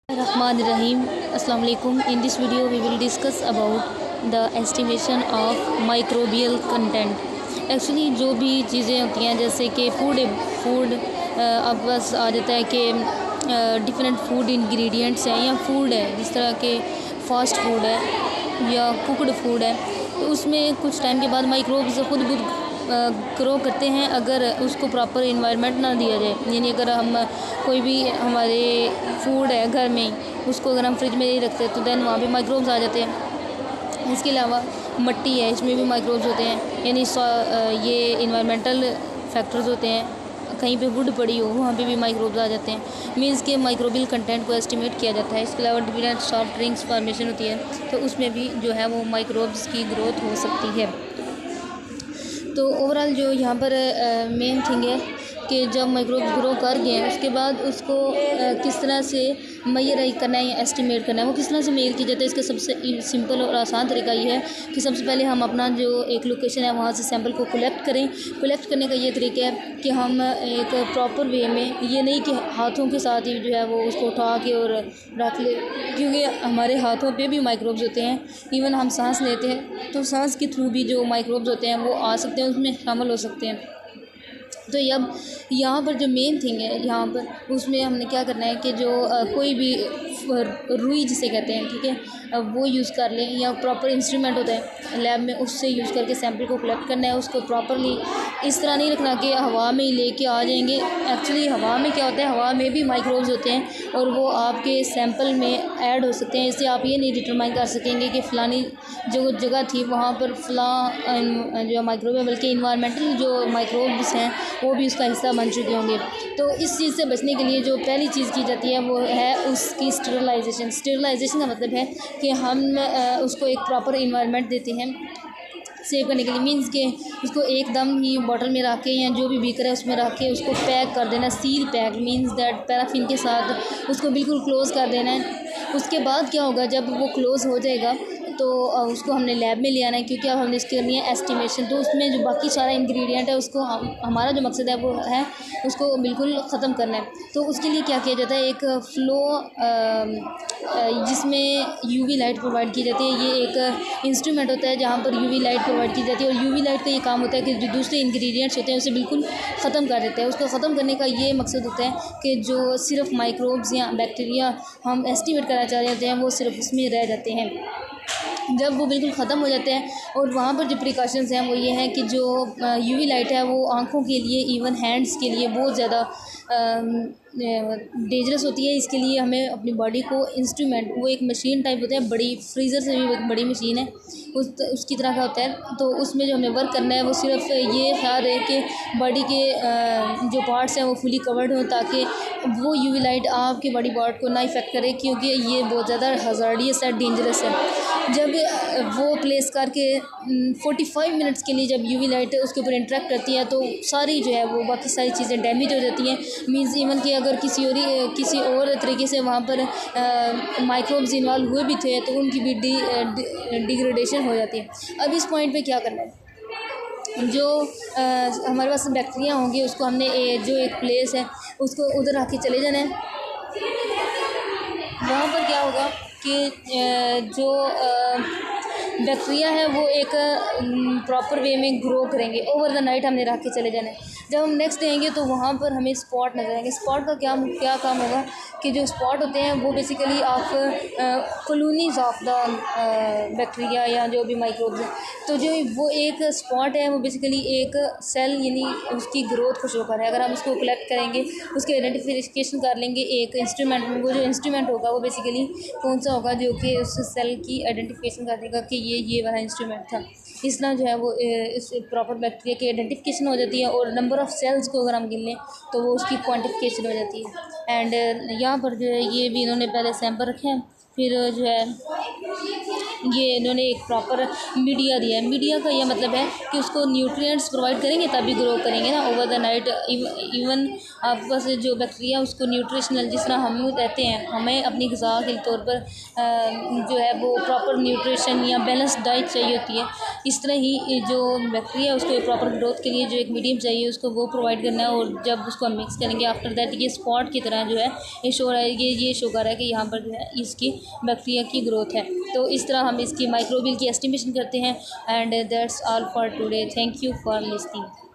Rahim. Assalamu alaikum. In this video we will discuss about the estimation of microbial content. Actually जो भी चीज़ें होती हैं जैसे कि फूड अब बस आ जाता है कि डिफरेंट फूड इंग्रेडिएंट्स हैं या फूड है जिस तरह के फास्ट फूड है या कुकड फूड है, तो उसमें कुछ टाइम के बाद माइक्रोब्स खुद ग्रो करते हैं अगर उसको प्रॉपर इन्वायरमेंट ना दिया जाए। यानी अगर हम कोई भी हमारे फूड है घर में उसको अगर हम फ्रिज में नहीं रखते तो देन वहाँ पे माइक्रोब्स आ जाते हैं। इसके अलावा मिट्टी है, इसमें भी माइक्रोब्स होते हैं। यानी ये इन्वायरमेंटल फैक्टर्स होते हैं। कहीं पे वुड पड़ी हो वहाँ पे भी माइक्रोब्स आ जाते हैं। मीन्स के माइक्रोबियल कंटेंट को एस्टिमेट किया जाता है। इसके अलावा डिफरेंट सॉफ्ट ड्रिंक्स फॉर्मेशन होती है, तो उसमें भी जो है वो माइक्रोब्स की ग्रोथ हो सकती है। तो ओवरऑल जो यहाँ पर मेन थिंग है कि जब माइक्रोब्स ग्रो कर गए हैं उसके बाद उसको किस तरह से मेजर करना है या एस्टिमेट करना है, वो किस तरह से मेजर की जाता है। इसका सबसे सिंपल और आसान तरीका ये है कि सबसे पहले हम अपना जो एक लोकेशन है वहाँ से सैंपल को कलेक्ट करें। कलेक्ट करने का ये तरीका है कि हम एक प्रॉपर वे में, ये नहीं कि हाथों के साथ ही जो है वो उसको उठा के और रख ले, क्योंकि हमारे हाथों पे भी माइक्रोब्स होते हैं। इवन हम सांस लेते हैं तो सांस के थ्रू भी जो माइक्रोब्स होते हैं वो आ सकते हैं, उसमें शामिल हो सकते हैं। तो अब यहाँ पर जो मेन थिंग है यहाँ पर उसमें हमने क्या करना है कि जो कोई भी रुई जिसे कहते हैं, ठीक है, अब वो यूज़ कर लें या प्रॉपर इंस्ट्रूमेंट होता है लैब में, उससे यूज़ करके सैंपल को कलेक्ट करना है। उसको प्रॉपरली इस तरह नहीं रखना कि हवा में ही लेके आ जाएंगे। एक्चुअली हवा में क्या होता है, हवा में भी माइक्रोब्स होते हैं और वो आपके सैंपल में ऐड हो सकते हैं। इससे आप ये नहीं डिटरमाइन कर सकेंगे कि फ़लानी जो जगह थी वहाँ पर फ़लाँ जो माइक्रोब है, बल्कि इन्वायरमेंटल जो माइक्रोब्स हैं वो भी उसका हिस्सा बन चुके होंगे। तो इस चीज़ से बचने के लिए जो पहली चीज़ की जाती है वो है उसकी स्टरलाइजेशन। स्टरलाइजेशन का मतलब है कि हम उसको एक प्रॉपर इन्वायरमेंट देते हैं सेव करने के लिए। मीन्स के उसको एकदम ही बॉटल में रख के या जो भी बीकर है उसमें रख के उसको पैक कर देना, seal pack, means that paraffin के साथ उसको बिल्कुल क्लोज़ कर देना है। उसके बाद क्या होगा, जब वो क्लोज़ हो जाएगा तो उसको हमने लैब में ले आना है, क्योंकि अब हमने इसकी करनी है एस्टिमेशन। तो उसमें जो बाकी सारा इंग्रेडिएंट है उसको हमारा जो मकसद है वो है उसको बिल्कुल ख़त्म करना है। तो उसके लिए क्या किया जाता है, एक फ़्लो जिसमें यूवी लाइट प्रोवाइड की जाती है। ये एक इंस्ट्रूमेंट होता है जहाँ पर यूवी लाइट प्रोवाइड की जाती है और यूवी लाइट का ये काम होता है कि जो दूसरे इंग्रेडिएंट्स होते हैं उसे बिल्कुल ख़त्म कर देता है। उसको ख़त्म करने का ये मकसद होता है कि जो सिर्फ माइक्रोब्स या बैक्टीरिया हम एस्टिमेट करना चाह रहे होते हैं वो सिर्फ उसमें रह जाते हैं। जब वो बिल्कुल ख़त्म हो जाते हैं और वहाँ पर जो प्रिकॉशंस हैं वो ये हैं कि जो यूवी लाइट है वो आँखों के लिए, इवन हैंड्स के लिए बहुत ज़्यादा डेंजरस होती है। इसके लिए हमें अपनी बॉडी को इंस्ट्रूमेंट, वो एक मशीन टाइप होता है, बड़ी फ्रीज़र से भी एक बड़ी मशीन है उसकी तरह का होता है। तो उसमें जो हमें वर्क करना है वो सिर्फ ये ख्याल है कि बॉडी के जो पार्ट्स हैं वो फुली कवर्ड हों, ताकि वो यूवी लाइट आपके बॉडी पार्ट को ना इफ़ेक्ट करे, क्योंकि ये बहुत ज़्यादा हज़ार्डियस है, डेंजरस है। जब वो प्लेस करके 45 मिनट्स के लिए जब यूवी लाइट उसके ऊपर इंटरेक्ट करती है तो सारी जो है वो बाकी सारी चीज़ें डैमेज हो जाती हैं। मीन्स इवन कि अगर किसी और तरीके से वहाँ पर माइक्रोब्स इन्वॉल्व हुए भी थे तो उनकी भी डिग्रेडेशन हो जाती है। अब इस पॉइंट पे क्या करना है, जो हमारे पास बैक्टीरिया होंगी उसको हमने जो एक प्लेस है उसको उधर रख के चले जाना है। वहाँ पर क्या होगा कि जो बैक्टीरिया है वो एक प्रॉपर वे में ग्रो करेंगे। ओवर द नाइट हमने रख के चले जाना है। जब हम नेक्स्ट देंगे तो वहाँ पर हमें स्पॉट नजर आएंगे। स्पॉट का क्या काम होगा कि जो स्पॉट होते हैं वो basically of colonies of the bacteria या जो भी माइक्रोब्स हैं। तो जो वो एक स्पॉट है वो बेसिकली एक सेल यानी उसकी ग्रोथ को शो कर रहा है। अगर हम उसको कलेक्ट करेंगे, उसकी आइडेंटिफिकेशन कर लेंगे एक इंस्ट्रूमेंट में, वो जो इंस्ट्रूमेंट होगा वो बेसिकली कौन सा होगा जो कि उस सेल की आइडेंटिफिकेशन कर देगा कि ये वाला इंस्ट्रूमेंट था। इस तरह जो है वो इस प्रॉपर बैक्टीरिया की आइडेंटिफिकेशन हो जाती है और नंबर ऑफ़ सेल्स को अगर हम गिन लें तो वो उसकी क्वांटिफिकेशन हो जाती है। एंड यहाँ पर जो है ये भी इन्होंने पहले सैंपल रखे हैं, फिर जो है ये इन्होंने एक प्रॉपर मीडिया दिया है। मीडिया का ये मतलब है कि उसको न्यूट्रिएंट्स प्रोवाइड करेंगे तभी ग्रो करेंगे ना ओवर द नाइट। इवन आपके पास जो बैक्टीरिया उसको न्यूट्रिशनल, जिस तरह हम कहते हैं हमें अपनी ग़िज़ा के तौर पर जो है वो प्रॉपर न्यूट्रिशन या बैलेंस डाइट चाहिए होती है, इस तरह ही जो बैक्टीरिया उसको प्रॉपर ग्रोथ के लिए जो एक मीडियम चाहिए उसको वो प्रोवाइड करना है। और जब उसको हम मिक्स करेंगे आफ्टर दैट ये स्पॉट की तरह जो है ये शो रहा है, ये शो कर रहा है कि यहाँ पर जो है इसकी बैक्टीरिया की ग्रोथ है। तो इस तरह हम इसकी माइक्रोबियल की एस्टिमेशन करते हैं। And that's all for today. Thank you for listening.